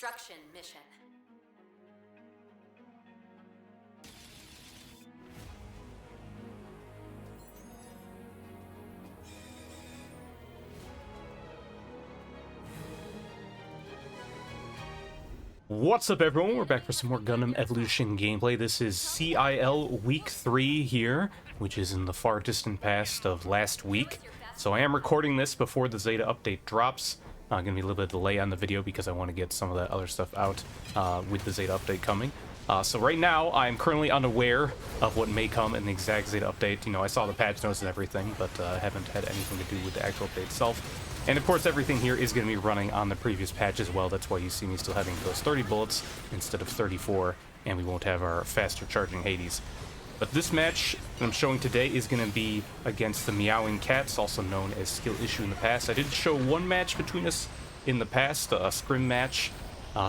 destruction mission. What's up, everyone? We're back for some more Gundam Evolution gameplay. This is CIL Week 3 here, which is in the far distant past of last week. So I am recording this before the Zeta update drops. Going to be a little bit of delay on the video because I want to get some of that other stuff out with the Zeta update coming. So right now, I'm currently unaware of what may come in the exact Zeta update. You know, I saw the patch notes and everything, but haven't had anything to do with the actual update itself. And of course, everything here is going to be running on the previous patch as well. That's why you see me still having those 30 bullets instead of 34, and we won't have our faster charging Hades. But this match that I'm showing today is going to be against the Meowing Cats, also known as Skill Issue in the past. I did show one match between us in the past, a scrim match,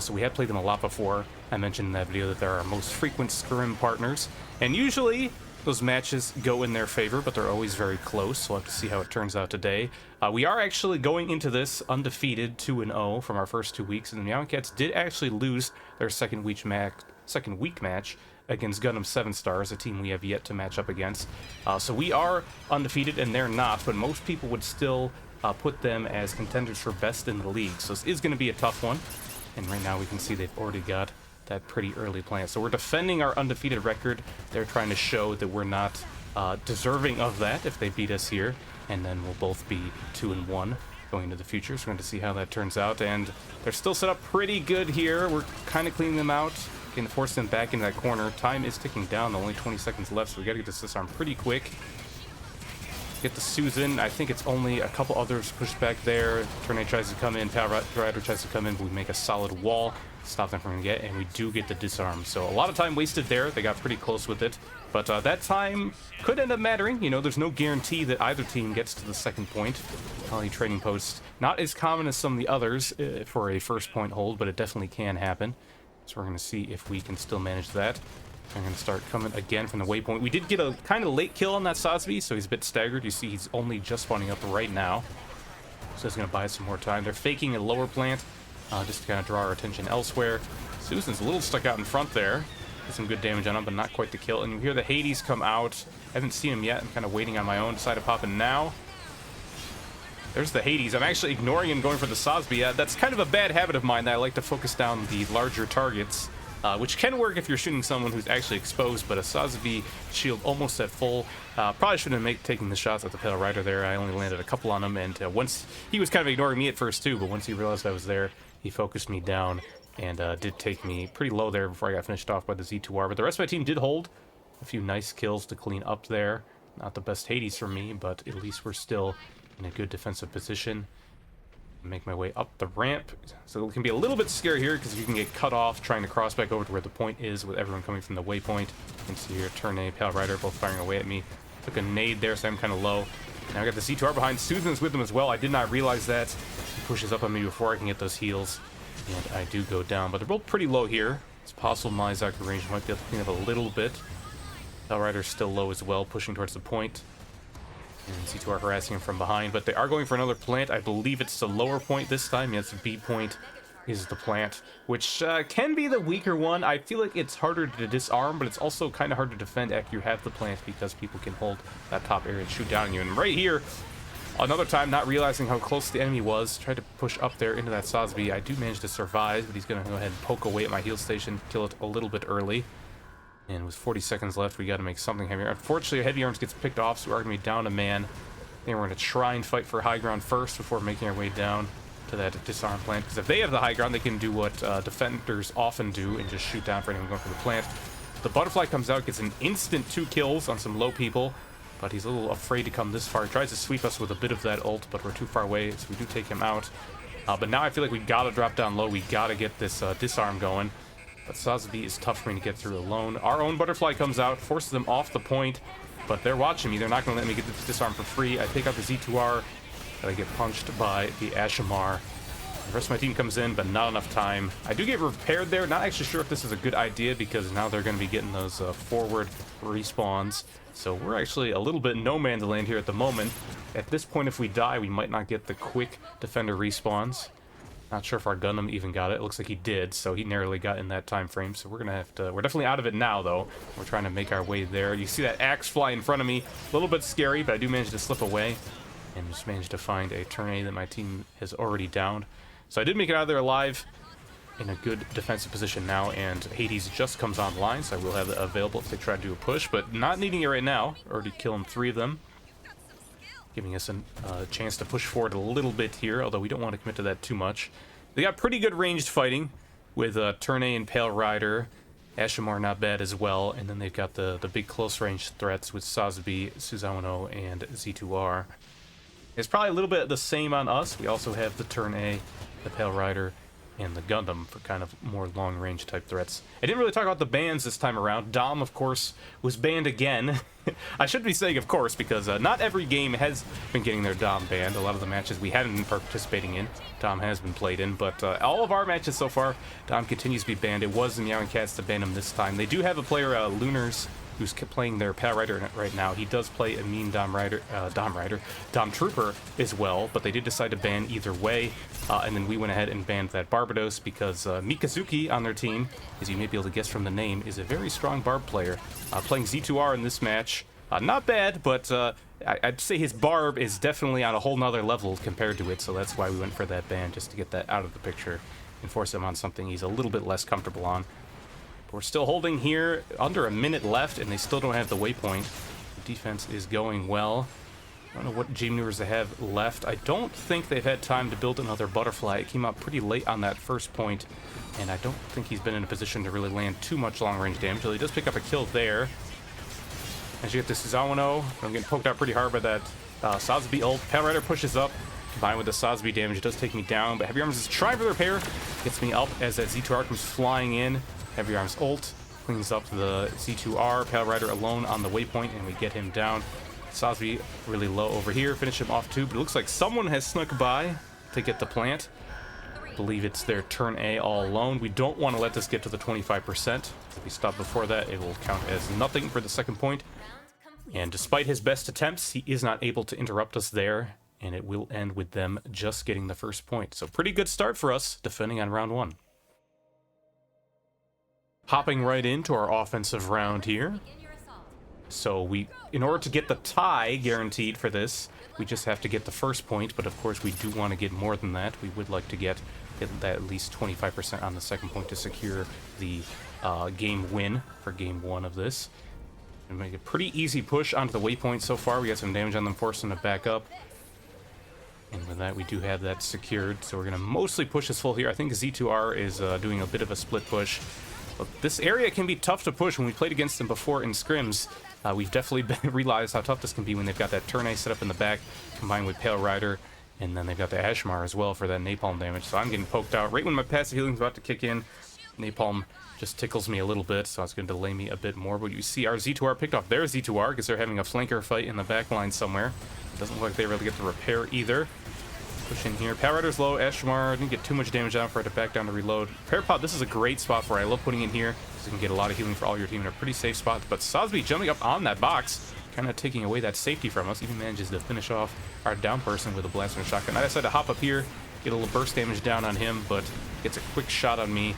so we had played them a lot before. I mentioned in that video that they're our most frequent scrim partners, and usually those matches go in their favor, but they're always very close, so we'll have to see how it turns out today. We are actually going into this undefeated 2-0 from our first 2 weeks, and the Meowing Cats did actually lose their second week match against Gundam 7 Stars, a team we have yet to match up against. So we are undefeated, and they're not, but most people would still put them as contenders for best in the league. So this is going to be a tough one, and right now we can see they've already got that pretty early plant. So we're defending our undefeated record. They're trying to show that we're not deserving of that if they beat us here, and then we'll both be 2-1 going into the future. So we're going to see how that turns out, and they're still set up pretty good here. We're kind of cleaning them out, getting to force them back into that corner. Time is ticking down, only 20 seconds left, so we got to get this disarm pretty quick. Get the Susan. I think it's only a couple others pushed back there. Tornado tries to come in, Power Rider tries to come in, but we make a solid wall, stop them from get, and we do get the disarm. So a lot of time wasted there. They got pretty close with it, but that time could end up mattering. You know, there's no guarantee that either team gets to the second point. Probably trading posts, not as common as some of the others for a first point hold, but it definitely can happen. So we're going to see if we can still manage that. I'm going to start coming again from the waypoint. We did get a kind of late kill on that Sosby, so he's a bit staggered. You see he's only just spawning up right now. So it's going to buy us some more time. They're faking a lower plant just to kind of draw our attention elsewhere. Susan's a little stuck out in front there. Get some good damage on him, but not quite the kill. And you hear the Hades come out. I haven't seen him yet. I'm kind of waiting on my own. Decide to pop in now. There's the Hades. I'm actually ignoring him, going for the Sosby. That's kind of a bad habit of mine, that I like to focus down the larger targets. Which can work if you're shooting someone who's actually exposed, but a Sosby shield almost at full. Probably shouldn't have taken the shots at the Pale Rider there. I only landed a couple on him, and once he was kind of ignoring me at first too, but once he realized I was there, he focused me down and did take me pretty low there before I got finished off by the Z2R. But the rest of my team did hold a few nice kills to clean up there. Not the best Hades for me, but at least we're still in a good defensive position. Make my way up the ramp, so it can be a little bit scary here because you can get cut off trying to cross back over to where the point is with everyone coming from the waypoint. You can see here Tornado, Pale Rider both firing away at me. Took a nade there, so I'm kind of low. Now I got the C2R behind. Susan's with them as well. I did not realize that. He pushes up on me before I can get those heals, and I do go down. But they're both pretty low here. It's possible my Zaku range might be able to clean up a little bit. Pale Rider's still low as well, pushing towards the point. And C2R harassing him from behind, but they are going for another plant. I believe it's the lower point this time. Yes, the B point is the plant, which can be the weaker one. I feel like it's harder to disarm, but it's also kind of hard to defend after you have the plant because people can hold that top area and shoot down on you. And right here, another time, not realizing how close the enemy was, tried to push up there into that Sosby. I do manage to survive, but he's going to go ahead and poke away at my heal station, kill it a little bit early. And with 40 seconds left, we got to make something heavier. Unfortunately, Heavy Arms gets picked off, so we are going to be down a man. I think we're going to try and fight for high ground first before making our way down to that disarm plant. Because if they have the high ground, they can do what defenders often do and just shoot down for anyone going for the plant. The Butterfly comes out, gets an instant 2 kills on some low people, but he's a little afraid to come this far. He tries to sweep us with a bit of that ult, but we're too far away, so we do take him out. But now I feel like we got to drop down low. We got to get this disarm going. But Sosby is tough for me to get through alone. Our own Butterfly comes out, forces them off the point, but they're watching me. They're not going to let me get this disarm for free. I take out the Z2R, but I get punched by the Ashamar. The rest of my team comes in, but not enough time. I do get repaired there. Not actually sure if this is a good idea because now they're going to be getting those forward respawns. So we're actually a little bit no man's land here at the moment. At this point, if we die, we might not get the quick defender respawns. Not sure if our Gundam even got it. It looks like he did, so he narrowly got in that time frame. So we're gonna have to. We're definitely out of it now, though. We're trying to make our way there. You see that axe fly in front of me. A little bit scary, but I do manage to slip away and just managed to find a turn A that my team has already downed. So I did make it out of there alive, in a good defensive position now, and Hades just comes online, so I will have it available if they try to do a push, but not needing it right now. Already killing 3 of them, giving us a chance to push forward a little bit here, although we don't want to commit to that too much. They got pretty good ranged fighting with Turn A and Pale Rider. Ashimar not bad as well, and then they've got the big close range threats with Sazbi, Susanoo, and Z2R. It's probably a little bit the same on us. We also have the Turn A, the Pale Rider, and the Gundam for kind of more long-range type threats. I didn't really talk about the bans this time around. Dom, of course, was banned again. I should be saying of course, because not every game has been getting their Dom banned. A lot of the matches we haven't been participating in, Dom has been played in, but all of our matches so far, Dom continues to be banned. It was the Meowing Cats to ban him this time. They do have a player, Lunars, who's playing their Pale Rider right now. He does play a mean Dom Trooper as well, but they did decide to ban either way, and then we went ahead and banned that Barbados because Mikazuki on their team, as you may be able to guess from the name, is a very strong Barb player. Playing Z2R in this match, not bad, but I'd say his Barb is definitely on a whole nother level compared to it, so that's why we went for that ban, just to get that out of the picture and force him on something he's a little bit less comfortable on. We're still holding here, under a minute left, and they still don't have the waypoint. The defense is going well. I don't know what G maneuvers they have left. I don't think they've had time to build another butterfly. It came out pretty late on that first point, and I don't think he's been in a position to really land too much long-range damage, so he does pick up a kill there. As you get to Susanoo, I'm getting poked out pretty hard by that Sazbi ult. Pale Rider pushes up, combined with the Sazbi damage, it does take me down, but Heavy Arms is trying for the repair, gets me up as that Z2R comes flying in. Heavy Arms ult cleans up the Z2R, Pale Rider alone on the waypoint, and we get him down. Sazbi really low over here, finish him off too, but it looks like someone has snuck by to get the plant. I believe it's their Turn A all alone. We don't want to let this get to the 25%. If we stop before that, it will count as nothing for the second point. And despite his best attempts, he is not able to interrupt us there, and it will end with them just getting the first point. So pretty good start for us, defending on round 1. Hopping right into our offensive round here. So in order to get the tie guaranteed for this, we just have to get the first point, but of course we do want to get more than that. We would like to get at least 25% on the second point to secure the game win for game 1 of this. And make a pretty easy push onto the waypoint so far. We got some damage on them, forcing them to back up. And with that, we do have that secured. So we're going to mostly push this full here. I think Z2R is doing a bit of a split push. But this area can be tough to push. When we played against them before in scrims, we've definitely realized how tough this can be when they've got that Turn A set up in the back, combined with Pale Rider, and then they've got the Ashimar as well for that napalm damage. So I'm getting poked out right when my passive healing's about to kick in. Napalm just tickles me a little bit, so it's going to delay me a bit more. But you see our Z2R picked off their Z2R because they're having a flanker fight in the back line somewhere. Doesn't look like they really get the repair either. Push in here. Pale Rider's low. Ashimar didn't get too much damage on for it to back down to reload. Repair pod, this is a great spot for it. I love putting in here because you can get a lot of healing for all your team in a pretty safe spot. But Sazbi jumping up on that box, kind of taking away that safety from us. Even manages to finish off our down person with a blast from a shotgun. I decided to hop up here, get a little burst damage down on him, but gets a quick shot on me.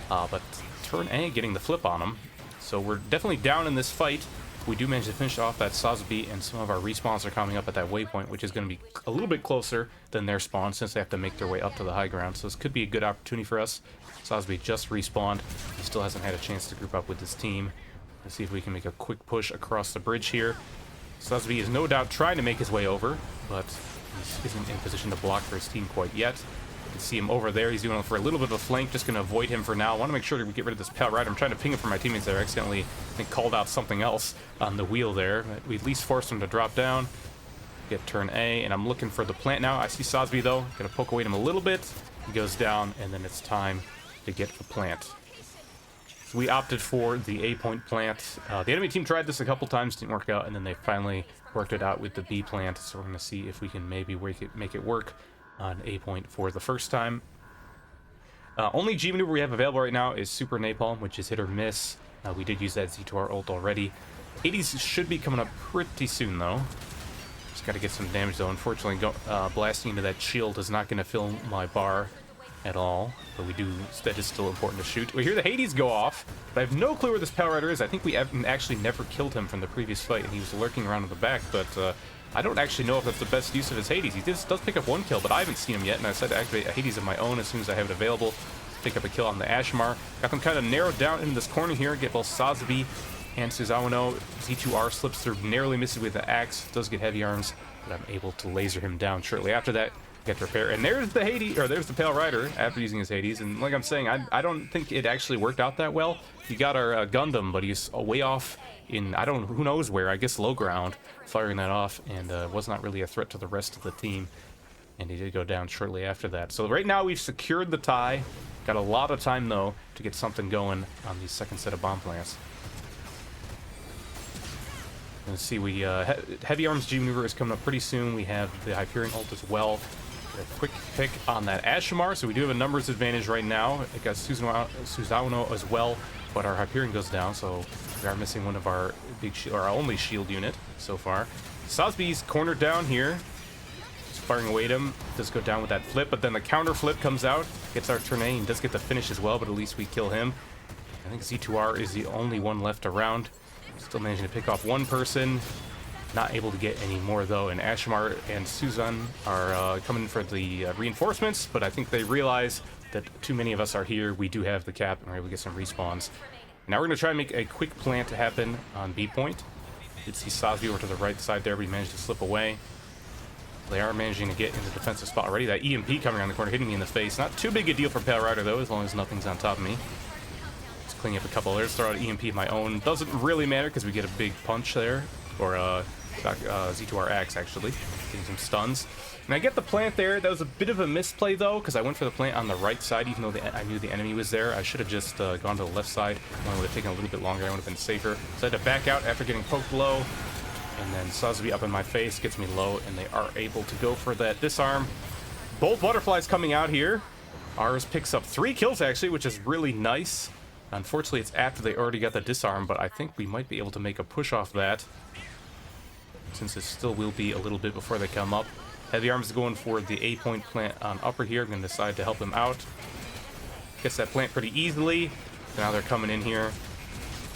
But Turn A getting the flip on him. So we're definitely down in this fight. We do manage to finish off that Sazbi, and some of our respawns are coming up at that waypoint, which is going to be a little bit closer than their spawn since they have to make their way up to the high ground. So this could be a good opportunity for us. Sazbi just respawned. He still hasn't had a chance to group up with his team. Let's see if we can make a quick push across the bridge here. Sazbi is no doubt trying to make his way over, but he isn't in position to block for his team quite yet. You can see him over there. He's doing it for a little bit of a flank. Just going to avoid him for now. I want to make sure that we get rid of this Pale Rider. I'm trying to ping him for my teammates there. I accidentally, I think, called out something else on the wheel there. We at least forced him to drop down. Get Turn A, and I'm looking for the plant now. I see Sazbi, though. Going to poke away at him a little bit. He goes down, and then it's time to get the plant. So we opted for the A point plant. The enemy team tried this a couple times, didn't work out, and then they finally worked it out with the B plant. So we're going to see if we can maybe make it work on A point for the first time. Only G maneuver we have available right now is Super Napalm, which is hit or miss. We did use that Z2R ult already. Hades should be coming up pretty soon, though. Just got to get some damage, though. Unfortunately, blasting into that shield is not going to fill my bar. at all, but that is still important to shoot. We hear the Hades go off, but I have no clue where this Pale Rider is. I think we actually never killed him from the previous fight, and he was lurking around in the back, but I don't actually know if that's the best use of his Hades. He does pick up one kill, but I haven't seen him yet, and I decided to activate a Hades of my own as soon as I have it available. Pick up a kill on the Ashmar. Got them kind of narrowed down in this corner here, get both Sazabi and Suzawa. Z2R slips through, narrowly misses with the axe, does get heavy arms, but I'm able to laser him down shortly after that. Get to repair, and there's the Hades, or there's the Pale Rider after using his Hades. And like I'm saying, I don't think it actually worked out that well. You got our Gundam, but he's way off in who knows where. I guess low ground, firing that off, and was not really a threat to the rest of the team. And he did go down shortly after that. So right now we've secured the tie. Got a lot of time though to get something going on the second set of bomb plants. Let's see, we heavy arms G maneuver is coming up pretty soon. We have the Hyperion ult as well. A quick pick on that Ashmar, so we do have a numbers advantage right now. It got Suzawa as well, but our Hyperion goes down, so we are missing one of our our only shield unit so far. Sosby's cornered down here. Just firing away at him. Does go down with that flip, but then the counter flip comes out. Gets our turn A and does get the finish as well, but at least we kill him. I think Z2R is the only one left around. Still managing to pick off one person. Not able to get any more though, and Ashmar and Suzan are coming for the reinforcements, but I think they realize that too many of us are here. We do have the cap, and we're able to get some respawns. Now we're going to try and make a quick plant to happen on B point. You did see Sazby over to the right side there, but he managed to slip away. They are managing to get in the defensive spot already. That EMP coming around the corner, hitting me in the face. Not too big a deal for Pale Rider though, as long as nothing's on top of me. Just cleaning up a couple others, throw out EMP of my own. Doesn't really matter because we get a big punch there, or Z2R axe actually, getting some stuns. And I get the plant there. That was a bit of a misplay though, because I went for the plant on the right side, even though I knew the enemy was there. I should have just gone to the left side. It would have taken a little bit longer. I would have been safer. So I had to back out after getting poked low. And then Sazby up in my face, gets me low, and they are able to go for that disarm. Both butterflies coming out here. Ours picks up 3 kills actually, which is really nice. Unfortunately, it's after they already got the disarm, but I think we might be able to make a push off that, since it still will be a little bit before they come up. Heavy Arms is going for the A point plant on upper here. I'm going to decide to help him out. Gets that plant pretty easily. Now they're coming in here.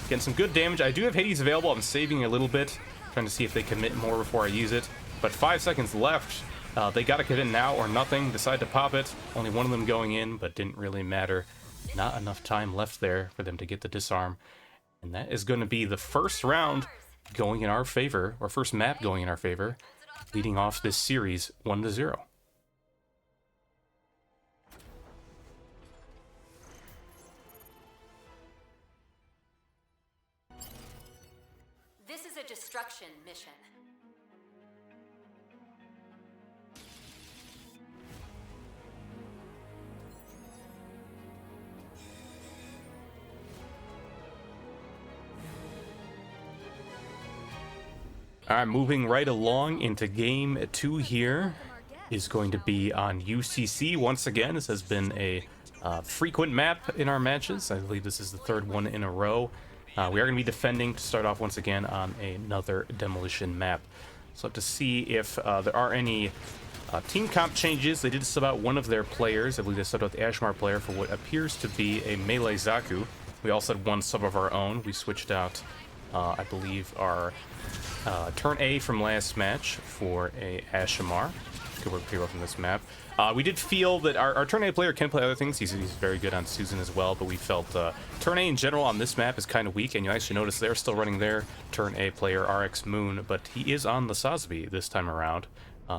Getting some good damage. I do have Hades available. I'm saving a little bit, trying to see if they commit more before I use it. But 5 seconds left. They got to commit now or nothing. Decide to pop it. Only one of them going in, but didn't really matter. Not enough time left there for them to get the disarm. And that is going to be the first round going in our favor, or first map going in our favor, leading off this series 1-0. This is a destruction mission. Alright, moving right along into game 2 here is going to be on UCC once again. This has been a frequent map in our matches. I believe this is the 3rd one in a row. We are going to be defending to start off once again on another demolition map. So to see if there are any team comp changes. They did sub out one of their players. I believe they subbed out the Ashmar player for what appears to be a melee Zaku. We also had one sub of our own. We switched out, I believe, our turn A from last match for a Ashmar. Could work pretty well from this map. We did feel that our turn A player can play other things. He's very good on Susan as well, but we felt turn A in general on this map is kind of weak, and you actually notice they're still running their turn A player, RX Moon, but he is on the Sazby this time around.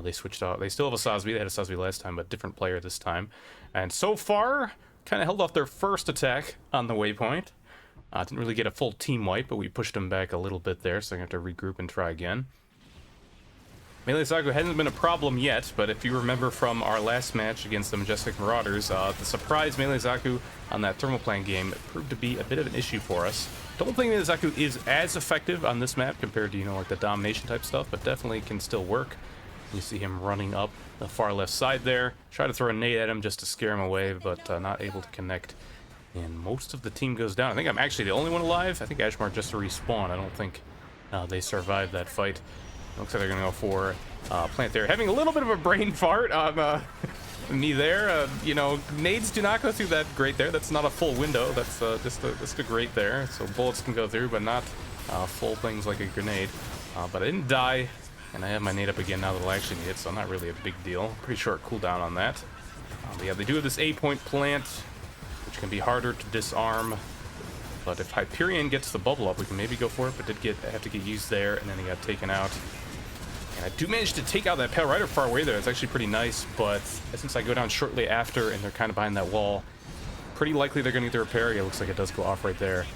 They switched out. They still have a Sazby. They had a Sazby last time, but different player this time. And so far, kind of held off their first attack on the waypoint. Didn't really get a full team wipe, but we pushed them back a little bit there, so I'm going to have to regroup and try again. Melee Zaku hasn't been a problem yet, but if you remember from our last match against the Majestic Marauders, the surprise Melee Zaku on that thermal plant game proved to be a bit of an issue for us. Don't think Melee Zaku is as effective on this map compared to, like the domination type stuff, but definitely can still work. You see him running up the far left side there. Try to throw a nade at him just to scare him away, but not able to connect. And most of the team goes down. I think I'm actually the only one alive. I think Ashmar just to respawn. I don't think they survived that fight. Looks like they're going to go for plant there. Having a little bit of a brain fart on me there. You know, nades do not go through that grate there. That's not a full window. That's just a grate there. So bullets can go through, but not full things like a grenade. But I didn't die, and I have my nade up again now that I'll actually need it, so not really a big deal. Pretty short cooldown on that. But yeah, they do have this A-point plant, which can be harder to disarm. But if Hyperion gets the bubble up, we can maybe go for it, but have to get used there, and then he got taken out. And I do manage to take out that Pale Rider far away there. It's actually pretty nice, but since I go down shortly after and they're kind of behind that wall, pretty likely they're going to need the repair. Yeah, it looks like it does go off right there.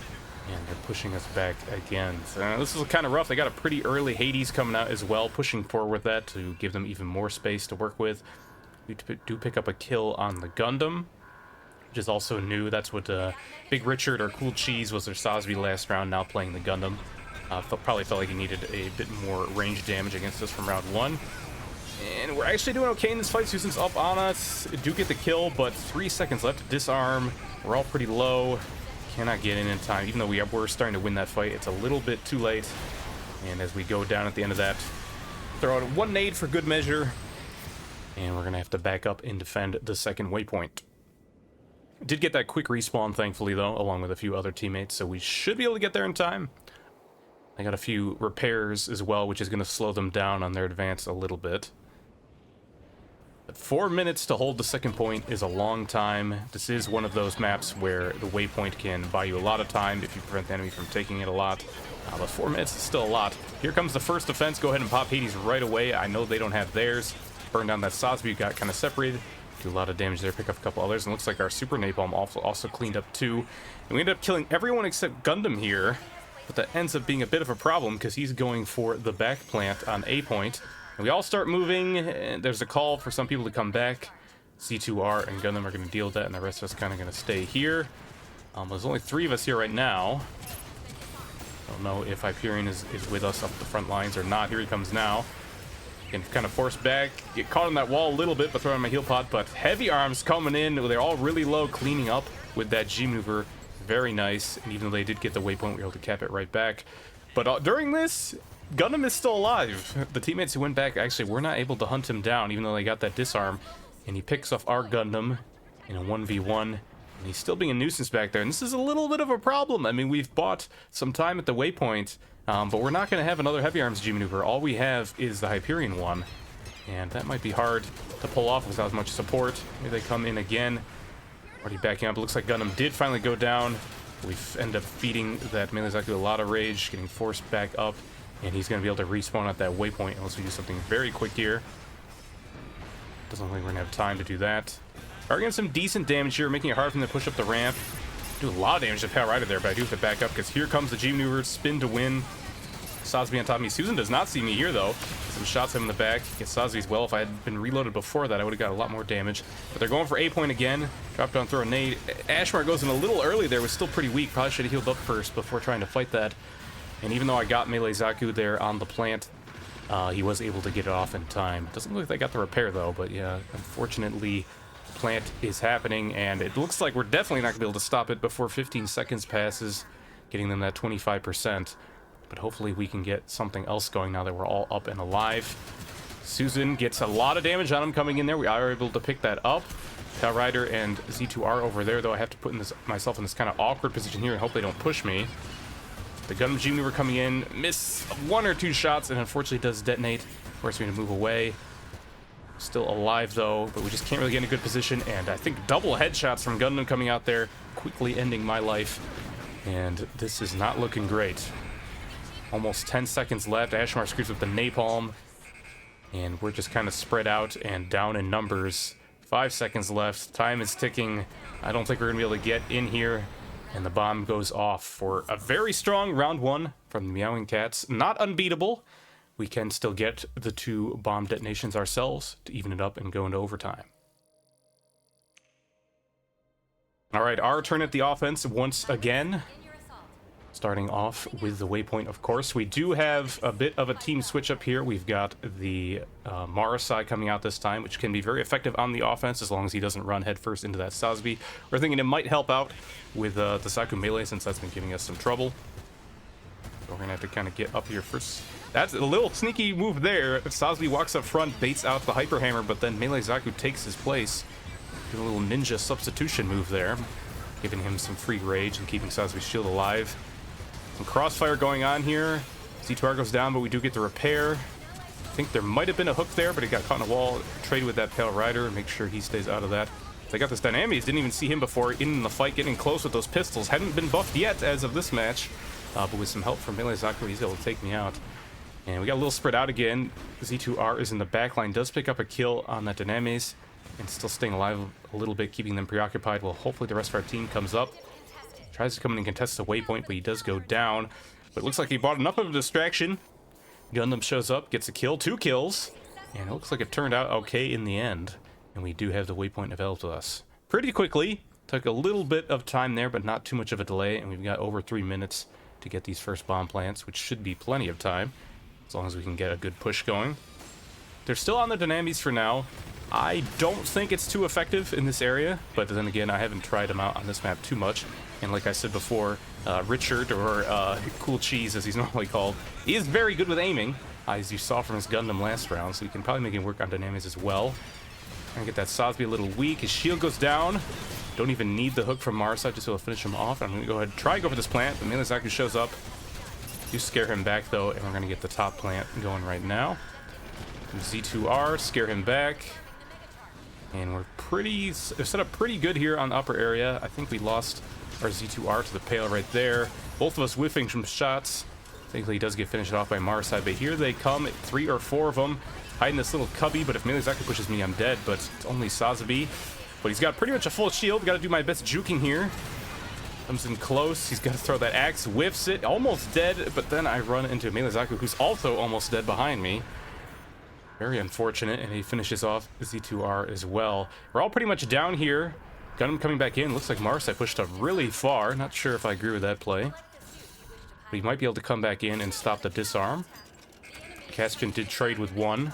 And they're pushing us back again. So this is kind of rough. They got a pretty early Hades coming out as well, pushing forward with that to give them even more space to work with. We do pick up a kill on the Gundam, which is also new. That's what Big Richard or Cool Cheese was their Sosby last round, now playing the Gundam. Probably felt like he needed a bit more range damage against us from round one. And we're actually doing okay in this fight. Susan's up on us. Do get the kill, but 3 seconds left to disarm. We're all pretty low. Cannot get in time. Even though we're starting to win that fight, it's a little bit too late. And as we go down at the end of that, throw out one nade for good measure. And we're going to have to back up and defend the second waypoint. Did get that quick respawn, thankfully, though, along with a few other teammates, so we should be able to get there in time. I got a few repairs as well, which is going to slow them down on their advance a little bit. But 4 minutes to hold the second point is a long time. This is one of those maps where the waypoint can buy you a lot of time if you prevent the enemy from taking it a lot. But 4 minutes is still a lot. Here comes the first defense. Go ahead and pop Hades right away. I know they don't have theirs. Burn down that Sosby, got kind of separated. Do a lot of damage there, pick up a couple others, and looks like our Super Napalm also cleaned up too. And we ended up killing everyone except Gundam here, but that ends up being a bit of a problem because he's going for the back plant on A point. And we all start moving, and there's a call for some people to come back. C2R and Gundam are going to deal with that, and the rest of us kind of going to stay here. There's only 3 of us here right now. Don't know if Hyperion is with us up the front lines or not. Here he comes now. Can kind of force back, get caught on that wall a little bit, but throw in my heal pod. But heavy arms coming in, they're all really low, cleaning up with that G maneuver. Very nice. And even though they did get the waypoint, we were able to cap it right back. But during this, Gundam is still alive. The teammates who went back actually were not able to hunt him down, even though they got that disarm. And he picks off our Gundam in a 1v1. And he's still being a nuisance back there. And this is a little bit of a problem. I mean, we've bought some time at the waypoint. But we're not going to have another heavy arms G maneuver. All we have is the Hyperion one, and that might be hard to pull off without as much support. Maybe they come in again. Already backing up. Looks like Gundam did finally go down. We've ended up feeding that Melee Zaku a lot of rage, getting forced back up, and he's going to be able to respawn at that waypoint unless we do something very quick here. Doesn't look like we're going to have time to do that. Are getting some decent damage here, making it hard for them to push up the ramp. Do a lot of damage to Pale Rider there, but I do have to back up because here comes the G maneuver, spin to win. Sosby on top of me. Susan does not see me here, though. Some shots him in the back. Gets Sosby's well. If I had been reloaded before that, I would have got a lot more damage. But they're going for A point again. Drop down, throw a nade. Ashmar goes in a little early there. Was still pretty weak. Probably should have healed up first before trying to fight that. And even though I got Melee Zaku there on the plant, he was able to get it off in time. Doesn't look like they got the repair, though. But yeah, unfortunately, the plant is happening. And it looks like we're definitely not going to be able to stop it before 15 seconds passes, getting them that 25%. But hopefully we can get something else going now that we're all up and alive. Susan gets a lot of damage on him coming in there. We are able to pick that up. Pale Rider and Z2R over there, though I have to put myself in this kind of awkward position here and hope they don't push me. The Gundam G maneuver coming in, miss 1 or 2 shots, and unfortunately does detonate. Forcing me to move away. Still alive, though, but we just can't really get in a good position. And I think double headshots from Gundam coming out there, quickly ending my life. And this is not looking great. Almost 10 seconds left. Ashmar screws with the napalm. And we're just kind of spread out and down in numbers. 5 seconds left. Time is ticking. I don't think we're going to be able to get in here. And the bomb goes off for a very strong round 1 from the Meowing Cats. Not unbeatable. We can still get the 2 bomb detonations ourselves to even it up and go into overtime. All right, our turn at the offense once again. Starting off with the waypoint, of course. We do have a bit of a team switch up here. We've got the Marasai coming out this time, which can be very effective on the offense as long as he doesn't run headfirst into that Sosby. We're thinking it might help out with the Zaku melee since that's been giving us some trouble. So we're gonna have to kind of get up here first. That's a little sneaky move there. Sazbi walks up front, baits out the Hyper Hammer, but then Melee Zaku takes his place. Do a little ninja substitution move there, giving him some free rage and keeping Sazbi's shield alive. Some crossfire going on here. Z2R goes down, but we do get the repair. I think there might have been a hook there, but he got caught in a wall. Trade with that Pale Rider and make sure he stays out of that. They got this Dynamis. Didn't even see him before in the fight, getting close with those pistols. Hadn't been buffed yet as of this match, but with some help from Melee Zaku, he's able to take me out. And we got a little spread out again. Z2R is in the backline, does pick up a kill on that Dynamis, and still staying alive a little bit, keeping them preoccupied. Well, hopefully the rest of our team comes up. Tries to come in and contest the waypoint, but he does go down. But it looks like he bought enough of a distraction. Gundam shows up, gets a kill, 2 kills, and it looks like it turned out okay in the end. And we do have the waypoint available to us pretty quickly. Took a little bit of time there, but not too much of a delay, and we've got over 3 minutes to get these first bomb plants, which should be plenty of time, as long as we can get a good push going. They're still on the Dynamis for now. I don't think it's too effective in this area, but then again, I haven't tried them out on this map too much. And like I said before, Richard, or Cool Cheese as he's normally called, is very good with aiming, as you saw from his Gundam last round, so we can probably make him work on Dynamis as well. Trying to get that Sazbi a little weak. His shield goes down. Don't even need the hook from Marside, just to finish him off. I'm going to go ahead and try to go for this plant, but Melee Zaku shows up. Do scare him back though, and we're going to get the top plant going right now. Z2R, scare him back. And we're set up pretty good here on the upper area. I think we lost our Z2R to the Pale right there. Both of us whiffing some shots. Thankfully he does get finished off by Marside, but here they come, 3 or 4 of them. Hiding this little cubby, but if Melee Zaku pushes me, I'm dead, but it's only Sazbi. But he's got pretty much a full shield. Got to do my best juking here. Comes in close. He's got to throw that axe, whiffs it, almost dead, but then I run into Melee Zaku, who's also almost dead behind me. Very unfortunate, and he finishes off Z2R as well. We're all pretty much down here. Gundam coming back in. Looks like Marsai pushed up really far. Not sure if I agree with that play. But he might be able to come back in and stop the disarm. Castian did trade with 1.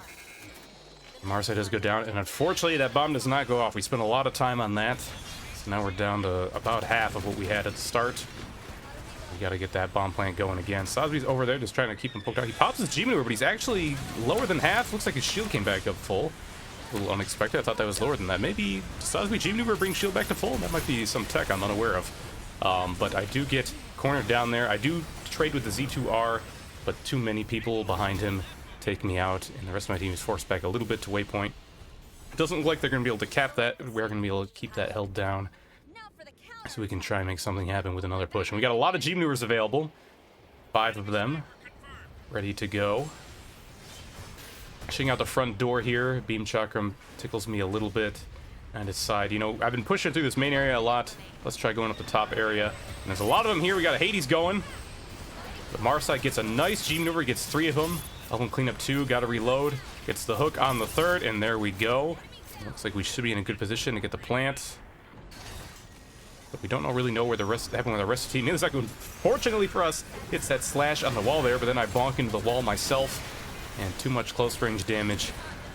Marsai does go down, and unfortunately that bomb does not go off. We spent a lot of time on that. So now we're down to about half of what we had at the start. We got to get that bomb plant going again. Sazbi's over there just trying to keep him poked out. He pops his G maneuver, but he's actually lower than half. Looks like his shield came back up full. A little unexpected. I thought that was lower than that. Maybe Sazbi G maneuver brings shield back to full? That might be some tech I'm unaware of. But I do get cornered down there. I do trade with the Z2R, but too many people behind him take me out, and the rest of my team is forced back a little bit to waypoint. It doesn't look like they're going to be able to cap that. We're going to be able to keep that held down, so we can try and make something happen with another push. And we got a lot of G maneuvers available. 5 of them ready to go. Pushing out the front door here. Beam Chakram tickles me a little bit on its side. You know, I've been pushing through this main area a lot. Let's try going up the top area. And there's a lot of them here. We got a Hades going. But Marsai gets a nice G maneuver, gets 3 of them. Help him clean up 2, gotta reload. Gets the hook on the 3rd, and there we go. Looks like we should be in a good position to get the plant. But we don't really know where the rest happened with the rest of the team. Zaku, fortunately for us, hits that slash on the wall there, but then I bonk into the wall myself. And too much close range damage.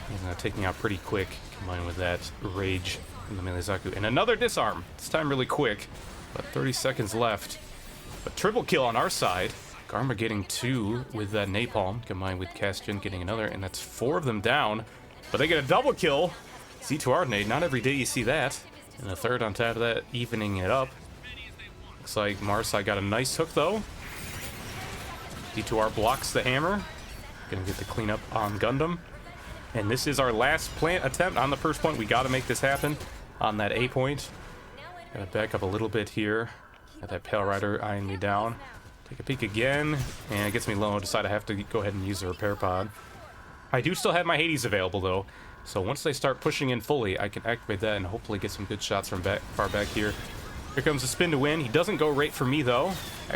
He's gonna take me out pretty quick, combined with that rage from the Melee Zaku. And another disarm. This time really quick. But 30 seconds left. But triple kill on our side. Garma getting 2 with that napalm, combined with Castian getting another, and that's 4 of them down. But they get a double kill. Z2R nade, not every day you see that. And a 3rd on top of that, evening it up. Looks like Marsai got a nice hook though. Z2R blocks the hammer. Gonna get the cleanup on Gundam. And this is our last plant attempt on the first point. We gotta make this happen on that A point. Gotta back up a little bit here. Got that Pale Rider eyeing me down. Take a peek again, and it gets me low. Decide I have to go ahead and use the repair pod. I do still have my Hades available though, so once they start pushing in fully, I can activate that and hopefully get some good shots from far back here. Here comes the spin to win. He doesn't go right for me though.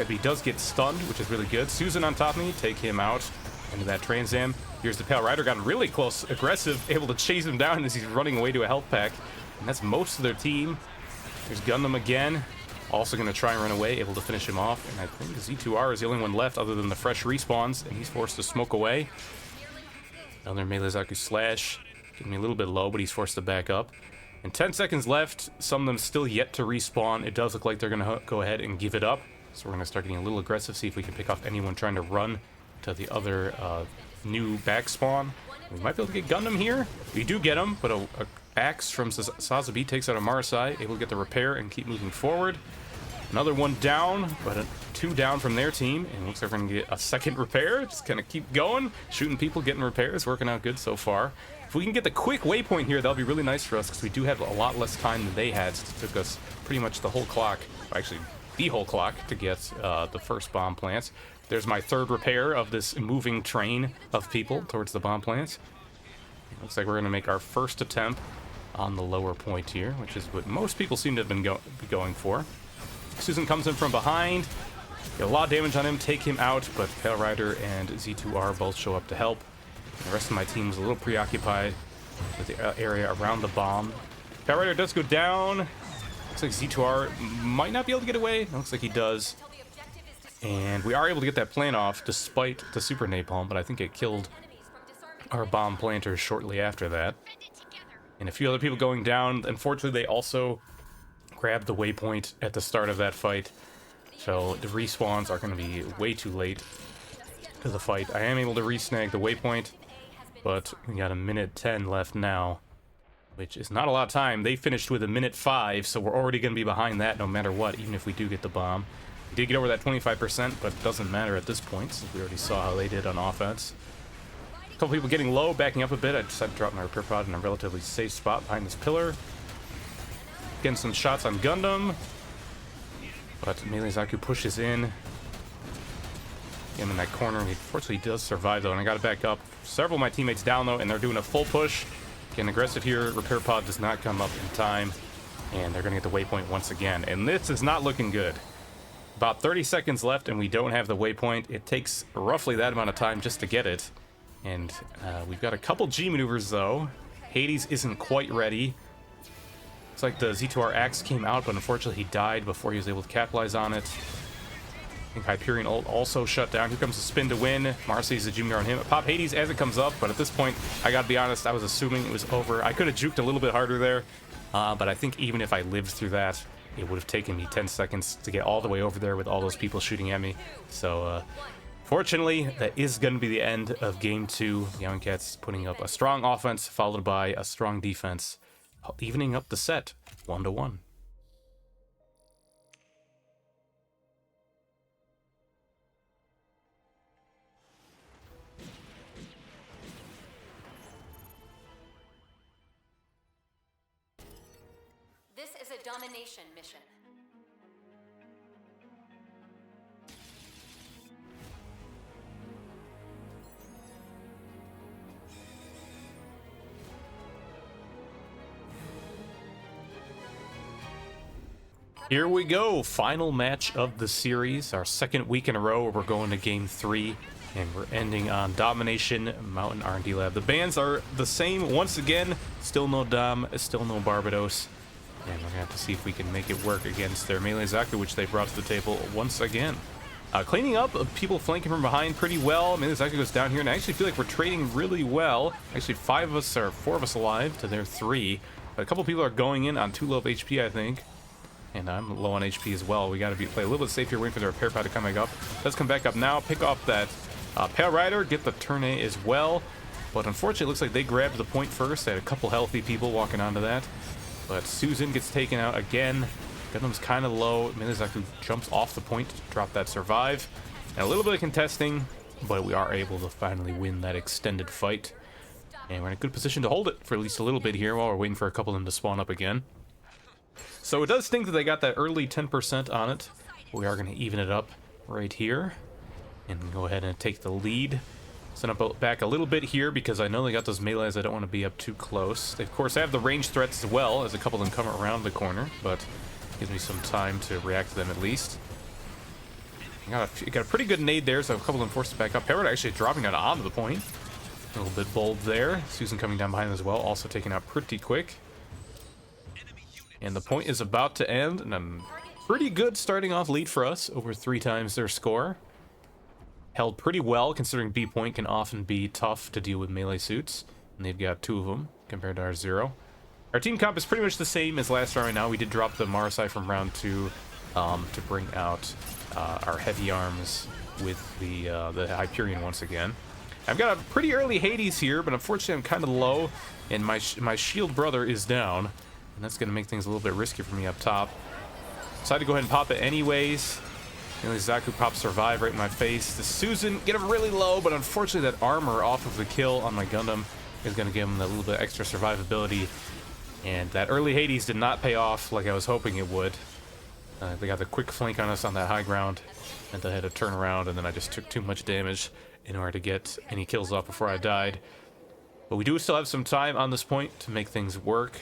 He does get stunned, which is really good. Susan on top of me, take him out into that Trans Am. Here's the Pale Rider, got really close, aggressive, able to chase him down as he's running away to a health pack, and that's most of their team. There's Gundam again. Also going to try and run away, able to finish him off. And I think Z2R is the only one left other than the fresh respawns, and he's forced to smoke away. Another Melee Zaku slash. Getting me a little bit low, but he's forced to back up. And 10 seconds left. Some of them still yet to respawn. It does look like they're going to go ahead and give it up. So we're going to start getting a little aggressive, see if we can pick off anyone trying to run to the other new back spawn. We might be able to get Gundam here. We do get him, but a axe from Sazabi takes out a Marasai, able to get the repair and keep moving forward. Another one down, but two down from their team, and looks like we're going to get a second repair. Just kind of keep going, shooting people, getting repairs, working out good so far. If we can get the quick waypoint here, that'll be really nice for us, because we do have a lot less time than they had. It took us pretty much the whole clock, actually the whole clock, to get the first bomb plants. There's my third repair of this moving train of people towards the bomb plants. It looks like we're going to make our first attempt on the lower point here, which is what most people seem to have been going for. Susan comes in from behind. Get a lot of damage on him, take him out, but Pale Rider and Z2R both show up to help. And the rest of my team is a little preoccupied with the area around the bomb. Pale Rider does go down. Looks like Z2R might not be able to get away. Looks like he does. And we are able to get that plant off despite the super napalm, but I think it killed our bomb planters shortly after that. And a few other people going down. Unfortunately, they also grabbed the waypoint at the start of that fight. So the respawns are going to be way too late to the fight. I am able to re-snag the waypoint, but we got a minute 10 left now, which is not a lot of time. They finished with a minute 5, so we're already going to be behind that no matter what, even if we do get the bomb. We did get over that 25%, but it doesn't matter at this point, since we already saw how they did on offense. A couple people getting low, backing up a bit. I decided to drop my repair pod in a relatively safe spot behind this pillar. Getting some shots on Gundam, but Melee Zaku pushes in. Get him in that corner. Unfortunately, he does survive, though, and I got to back up. Several of my teammates down, though, and they're doing a full push. Getting aggressive here. Repair pod does not come up in time, and they're going to get the waypoint once again. And this is not looking good. About 30 seconds left, and we don't have the waypoint. It takes roughly that amount of time just to get it. And we've got a couple G maneuvers, though. Hades isn't quite ready. Looks like the Z2R axe came out, but unfortunately he died before he was able to capitalize on it. I think Hyperion ult also shut down. Here comes the spin to win. Marcy's the junior on him. Pop Hades as it comes up, but at this point, I gotta be honest, I was assuming it was over. I could have juked a little bit harder there, but I think even if I lived through that, it would have taken me 10 seconds to get all the way over there with all those people shooting at me. So, fortunately, that is going to be the end of Game 2. Meowing Cats putting up a strong offense, followed by a strong defense, evening up the set 1-1. This is a domination mission. Here we go, final match of the series, our second week in a row where we're going to Game 3, and we're ending on Domination Mountain R&D Lab. The bands are the same once again, still no Dom, still no Barbados, and we're going to have to see if we can make it work against their Melee Zaku, which they brought to the table once again. Cleaning up of people flanking from behind pretty well. Melee Zaku goes down here, and I actually feel like we're trading really well. Actually, 4 of us alive to their 3, but a couple people are going in on too low of HP, I think. And I'm low on HP as well. We got to play a little bit safe here, waiting for the repair pod to come back up. Let's come back up now, pick off that Pale Rider, get the turn A as well. But unfortunately, it looks like they grabbed the point first. They had a couple healthy people walking onto that. But Susan gets taken out again. Gundam's kind of low. Melee Zaku jumps off the point to drop that survive. And a little bit of contesting, but we are able to finally win that extended fight. And we're in a good position to hold it for at least a little bit here while we're waiting for a couple of them to spawn up again. So it does stink that they got that early 10% on it. We are going to even it up right here and go ahead and take the lead. Send up back a little bit here because I know they got those melees. I don't want to be up too close. They, of course, have the range threats as well, as a couple of them come around the corner, but it gives me some time to react to them at least. Got a pretty good nade there, so a couple of them forced to back up. Parrot actually dropping down onto the point. A little bit bold there. Susan coming down behind as well, also taken out pretty quick. And the point is about to end, and a pretty good starting off lead for us, over 3 times their score. Held pretty well, considering B point can often be tough to deal with melee suits, and they've got 2 of them compared to our 0. Our team comp is pretty much the same as last round right now. We did drop the Marasai from round 2 to bring out our heavy arms with the Hyperion once again. I've got a pretty early Hades here, but unfortunately I'm kind of low, and my shield brother is down, and that's going to make things a little bit risky for me up top. Decided to go ahead and pop it anyways. Zaku pops survive right in my face. The Susan, get him really low, but unfortunately that armor off of the kill on my Gundam is going to give him a little bit extra survivability. And that early Hades did not pay off like I was hoping it would. They got the quick flank on us on that high ground, and I had to turn around, and then I just took too much damage in order to get any kills off before I died. But we do still have some time on this point to make things work.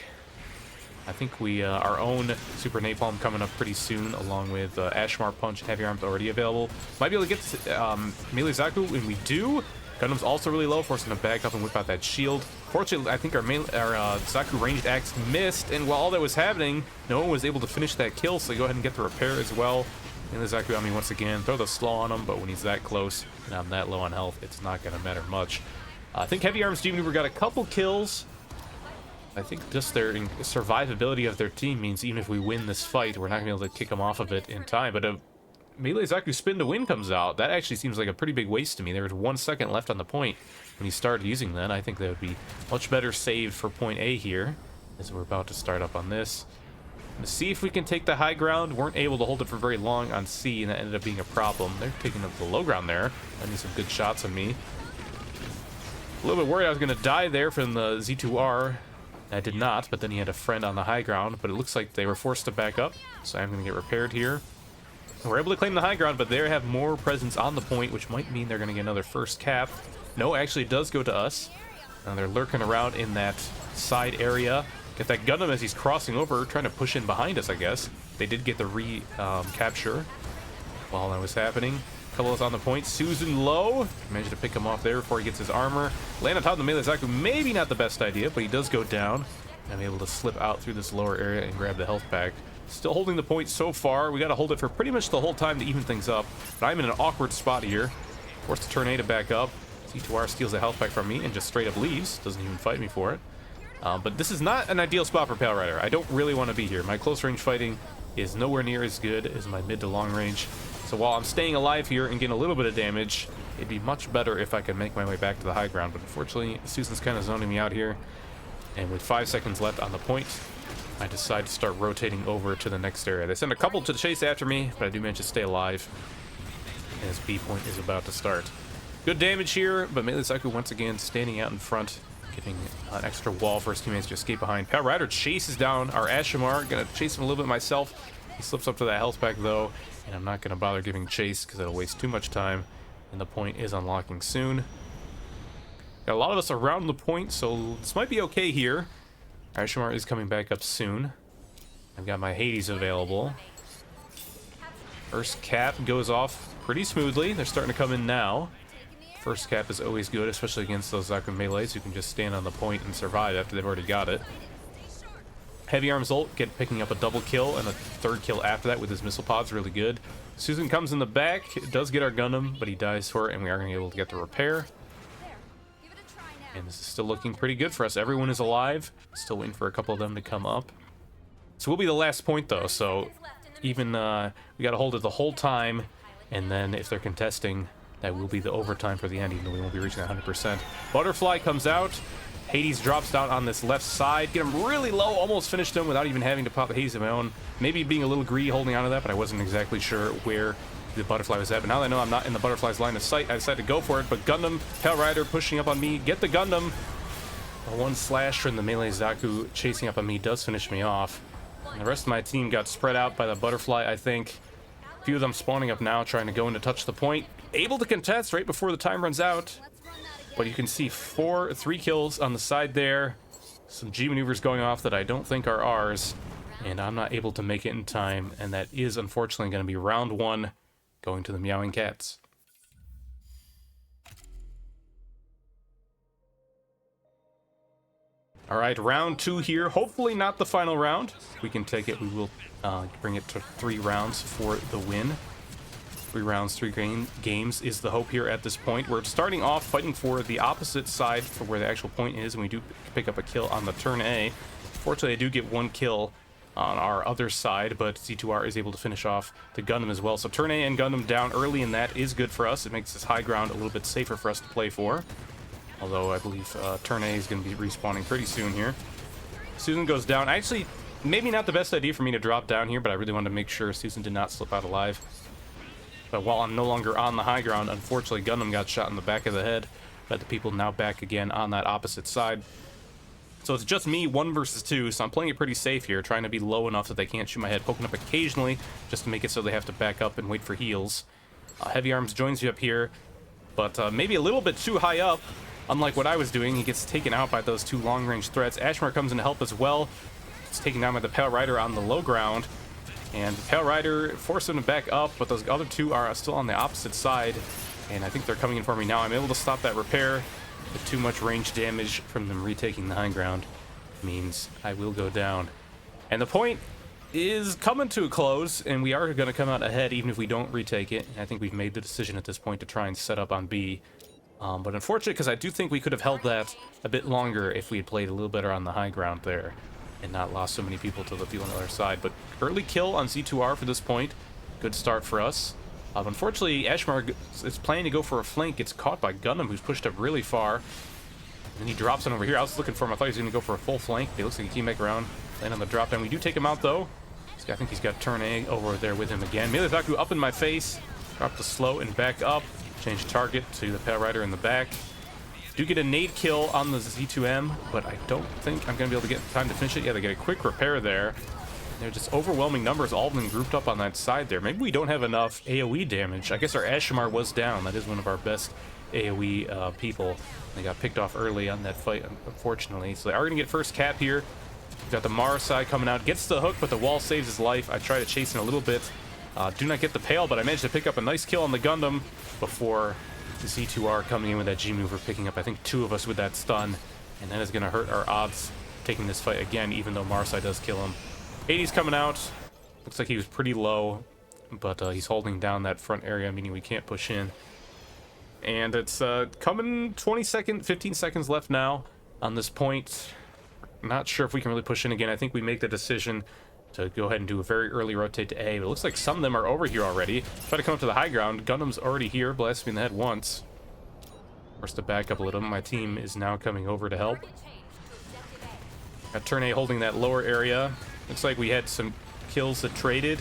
I think we our own Super Napalm coming up pretty soon, along with Ashmar Punch, Heavy Arms already available. Might be able to get to, melee Zaku, and we do. Gundam's also really low, forcing to back up and whip out that shield. Fortunately, I think our Zaku ranged axe missed, and while all that was happening, no one was able to finish that kill, so go ahead and get the repair as well. Melee Zaku on me once again, throw the slow on him, but when he's that close and I'm that low on health, it's not going to matter much. I think Heavy Arms G Maneuver got a couple kills. I think just their survivability of their team means even if we win this fight, we're not going to be able to kick them off of it in time. But a Melee Zaku spin to win comes out. That actually seems like a pretty big waste to me. There was 1 second left on the point when he started using that. I think that would be much better saved for point A here, as we're about to start up on this. Let's see if we can take the high ground. Weren't able to hold it for very long on C, and that ended up being a problem. They're taking up the low ground there. I need some good shots on me. A little bit worried I was going to die there from the Z2R. I did not, but then he had a friend on the high ground, but it looks like they were forced to back up, so I'm going to get repaired here. We're able to claim the high ground, but they have more presence on the point, which might mean they're going to get another first cap. No, actually it does go to us. And they're lurking around in that side area. Get that Gundam as he's crossing over, trying to push in behind us, I guess. They did get the capture while that was happening. A couple is on the point. Susan low. Managed to pick him off there before he gets his armor. Land on top of the Melee Zaku, maybe not the best idea, but he does go down. And I'm able to slip out through this lower area and grab the health pack. Still holding the point so far. We got to hold it for pretty much the whole time to even things up. But I'm in an awkward spot here. Forced to turn A to back up. Z2R steals the health pack from me and just straight up leaves. Doesn't even fight me for it. But this is not an ideal spot for Pale Rider. I don't really want to be here. My close range fighting is nowhere near as good as my mid to long range. So while I'm staying alive here and getting a little bit of damage, it'd be much better if I could make my way back to the high ground. But unfortunately, Susan's kind of zoning me out here. And with 5 seconds left on the point, I decide to start rotating over to the next area. They send a couple to chase after me, but I do manage to stay alive as B point is about to start. Good damage here, but Melee Zaku once again standing out in front, getting an extra wall for his teammates to escape behind. Pale Rider chases down our Ashimar. Gonna chase him a little bit myself. He slips up to that health pack though, and I'm not gonna bother giving chase because it'll waste too much time, and the point is unlocking soon. Got a lot of us around the point, so this might be okay here. Ashimar is coming back up soon. I've got my Hades available. First cap goes off pretty smoothly. They're starting to come in now. First cap is always good, especially against those Zaku melees who can just stand on the point and survive after they've already got it. Heavy Arms ult, picking up a double kill and a third kill after that with his missile pods, really good. Susan comes in the back, does get our Gundam, but he dies for it, and we are going to be able to get the repair. And this is still looking pretty good for us. Everyone is alive. Still waiting for a couple of them to come up. So we'll be the last point though, so even we got to hold it the whole time, and then if they're contesting, that will be the overtime for the end, even though we won't be reaching 100%. Butterfly comes out. Hades drops down on this left side. Get him really low. Almost finished him without even having to pop the Hades of my own. Maybe being a little greedy holding on to that, but I wasn't exactly sure where the Butterfly was at. But now that I know I'm not in the Butterfly's line of sight, I decided to go for it. But Gundam, Pale Rider pushing up on me. Get the Gundam. A one slash from the Melee Zaku chasing up on me does finish me off. And the rest of my team got spread out by the Butterfly, I think. A few of them spawning up now, trying to go in to touch the point. Able to contest right before the time runs out. But you can see 3 kills on the side there. Some G maneuvers going off that I don't think are ours. And I'm not able to make it in time. And that is unfortunately going to be round 1 going to the Meowing Cats. Alright, round 2 here. Hopefully not the final round. If we can take it, we will bring it to 3 rounds for the win. 3 rounds, 3 games is the hope here at this point. We're starting off fighting for the opposite side for where the actual point is, and we do pick up a kill on the turn A. Fortunately, I do get 1 kill on our other side, but Z2R is able to finish off the Gundam as well. So turn A and Gundam down early, and that is good for us. It makes this high ground a little bit safer for us to play for. Although I believe turn A is going to be respawning pretty soon here. Susan goes down. Actually, maybe not the best idea for me to drop down here, but I really wanted to make sure Susan did not slip out alive. But while I'm no longer on the high ground, unfortunately Gundam got shot in the back of the head by the people now back again on that opposite side. So it's just me, 1 versus 2, so I'm playing it pretty safe here, trying to be low enough that they can't shoot my head, poking up occasionally just to make it so they have to back up and wait for heals. Heavy Arms joins you up here, but maybe a little bit too high up. Unlike what I was doing, he gets taken out by those 2 long-range threats. Ashmar comes in to help as well. It's taken down by the Pale Rider on the low ground, and the Pale Rider forced him to back up, but those other 2 are still on the opposite side, and I think they're coming in for me now. I'm able to stop that repair. But too much range damage from them retaking the high ground means I will go down. And the point is coming to a close, and we are going to come out ahead even if we don't retake it. I think we've made the decision at this point to try and set up on B. But unfortunately, because I do think we could have held that a bit longer if we had played a little better on the high ground there and not lost so many people to the field on the other side. But early kill on Z2R for this point. Good start for us. Unfortunately, Ashmar is planning to go for a flank. Gets caught by Gundam, who's pushed up really far. And then he drops it over here. I was looking for him. I thought he was going to go for a full flank. But it looks like he came back around. Land on the drop down. We do take him out, though. I think he's got turn A over there with him again. Melee Zaku up in my face. Drop the slow and back up. Change target to the Pale Rider in the back. Do get a nade kill on the Z2M, but I don't think I'm going to be able to get time to finish it. Yeah, they get a quick repair there. They're just overwhelming numbers, all of them grouped up on that side there. Maybe we don't have enough AoE damage. I guess our Ashmar was down. That is one of our best AoE people. They got picked off early on that fight, unfortunately. So they are going to get first cap here. We've got the Mara side coming out. Gets the hook, but the wall saves his life. I try to chase in a little bit. Do not get the Pale, but I managed to pick up a nice kill on the Gundam before the Z2R coming in with that G-Mover, picking up, I think, 2 of us with that stun. And that is going to hurt our odds taking this fight again, even though Marsai does kill him. 80's coming out. Looks like he was pretty low, but he's holding down that front area, meaning we can't push in. And it's coming 15 seconds left now on this point. Not sure if we can really push in again. I think we make the decision to go ahead and do a very early rotate to A, but it looks like some of them are over here already. Try to come up to the high ground. Gundam's already here, blasted me in the head once. Forced to back up a little. My team is now coming over to help. Got turn A holding that lower area. Looks like we had some kills that traded.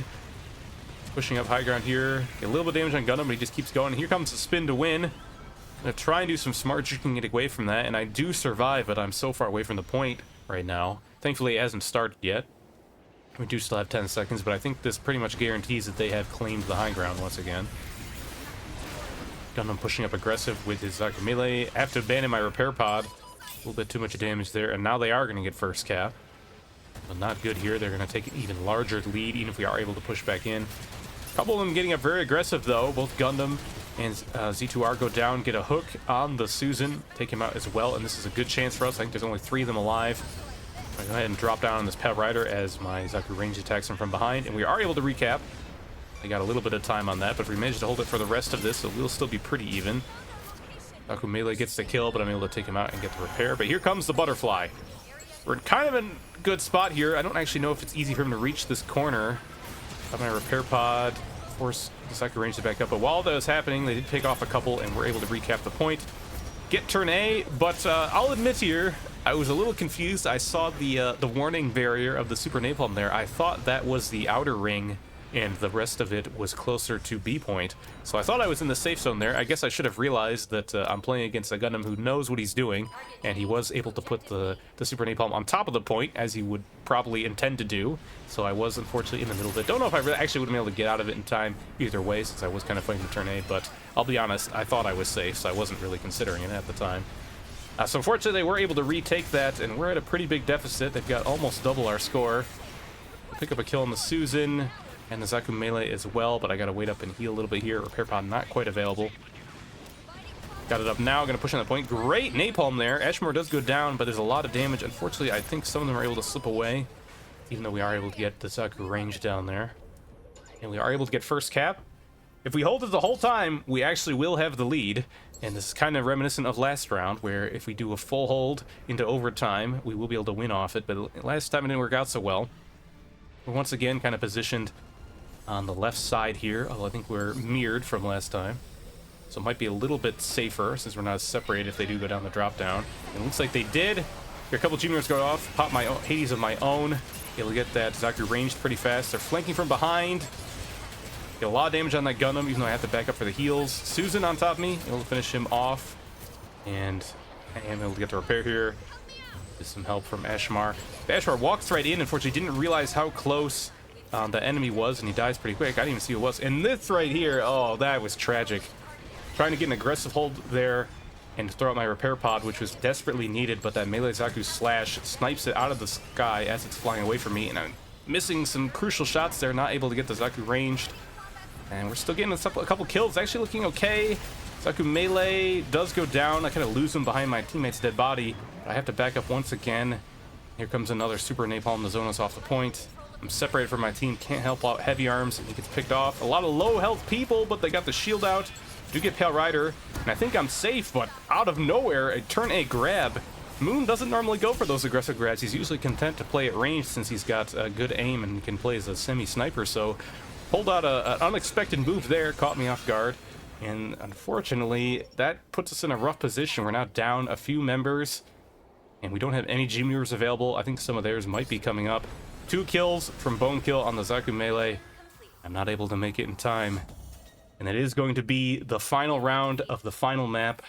Pushing up high ground here. Get a little bit of damage on Gundam, but he just keeps going. Here comes the spin to win. I'm going to try and do some smart juking to get away from that, and I do survive, but I'm so far away from the point right now. Thankfully, it hasn't started yet. We do still have 10 seconds, but I think this pretty much guarantees that they have claimed the high ground once again. Gundam pushing up aggressive with his Zaku melee. I have to abandon my repair pod. A little bit too much damage there, and now they are going to get first cap. But not good here. They're going to take an even larger lead, even if we are able to push back in. A couple of them getting up very aggressive, though. Both Gundam and Z2R go down, get a hook on the Susan, take him out as well, and this is a good chance for us. I think there's only 3 of them alive. I'm going to go ahead and drop down on this Pale Rider as my Zaku range attacks him from behind, and we are able to recap. I got a little bit of time on that, but if we manage to hold it for the rest of this, it will still be pretty even. Zaku melee gets the kill, but I'm able to take him out and get the repair. But here comes the butterfly. We're kind of in a good spot here. I don't actually know if it's easy for him to reach this corner. Got my repair pod, force the Zaku range to back up. But while that was happening, they did pick off a couple, and we're able to recap the point. Get turn A, but I'll admit here, I was a little confused. I saw the warning barrier of the Super Napalm there. I thought that was the outer ring, and the rest of it was closer to B point. So I thought I was in the safe zone there. I guess I should have realized that I'm playing against a Gundam who knows what he's doing, and he was able to put the Super Napalm on top of the point, as he would probably intend to do. So I was unfortunately in the middle of it. Don't know if I really actually would have been able to get out of it in time either way, since I was kind of fighting the turn A, but I'll be honest, I thought I was safe, so I wasn't really considering it at the time. So unfortunately, they were able to retake that, and we're at a pretty big deficit. They've got almost double our score. Pick up a kill on the Susan and the Zaku melee as well, but I gotta wait up and heal a little bit here. Repair pod not quite available. Got it up now, gonna push on the point. Great napalm there. Ashmore does go down, but there's a lot of damage. Unfortunately, I think some of them are able to slip away, even though we are able to get the Zaku range down there. And we are able to get first cap. If we hold it the whole time, we actually will have the lead. And this is kind of reminiscent of last round, where if we do a full hold into overtime, we will be able to win off it. But last time it didn't work out so well. We're once again kind of positioned on the left side here, although I think we're mirrored from last time. So it might be a little bit safer since we're not as separated if they do go down the drop down. It looks like they did. Here, a couple Juniors go off, pop my own, Hades of my own. Able to get that Zaku ranged pretty fast. They're flanking from behind. Get a lot of damage on that Gundam, even though I have to back up for the heals. Susan on top of me, able to finish him off. And I am able to get the repair here. Get some help from Ashmar. Ashmar walks right in, unfortunately didn't realize how close the enemy was, and he dies pretty quick. I didn't even see who it was. And this right here, oh, that was tragic. Trying to get an aggressive hold there and throw out my repair pod, which was desperately needed, but that melee Zaku slash snipes it out of the sky as it's flying away from me, and I'm missing some crucial shots there, not able to get the Zaku ranged. And we're still getting a couple kills, actually looking okay. Zaku melee does go down. I kind of lose him behind my teammate's dead body, but I have to back up once again. Here comes another super napalm to zone us off the point. I'm separated from my team, can't help out Heavy Arms, and he gets picked off. A lot of low health people, but they got the shield out. Do get Pale Rider, and I think I'm safe, but out of nowhere, a turn A grab. Moon doesn't normally go for those aggressive grabs. He's usually content to play at range since he's got a good aim and can play as a semi-sniper, so pulled out an unexpected move there, caught me off guard, and unfortunately, that puts us in a rough position. We're now down a few members, and we don't have any G-movers available. I think some of theirs might be coming up. 2 kills from Bone Kill on the Zaku melee. I'm not able to make it in time. And it is going to be the final round of the final map,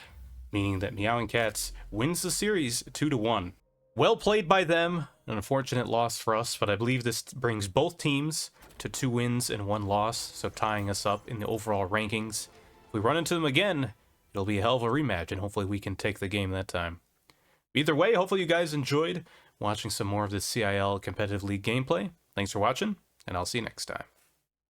meaning that Meowing Cats wins the series 2-1. Well played by them. An unfortunate loss for us, but I believe this brings both teams to 2 wins and 1 loss, so tying us up in the overall rankings. If we run into them again, it'll be a hell of a rematch, and hopefully we can take the game that time. Either way, hopefully you guys enjoyed watching some more of this CIL Competitive League gameplay. Thanks for watching, and I'll see you next time.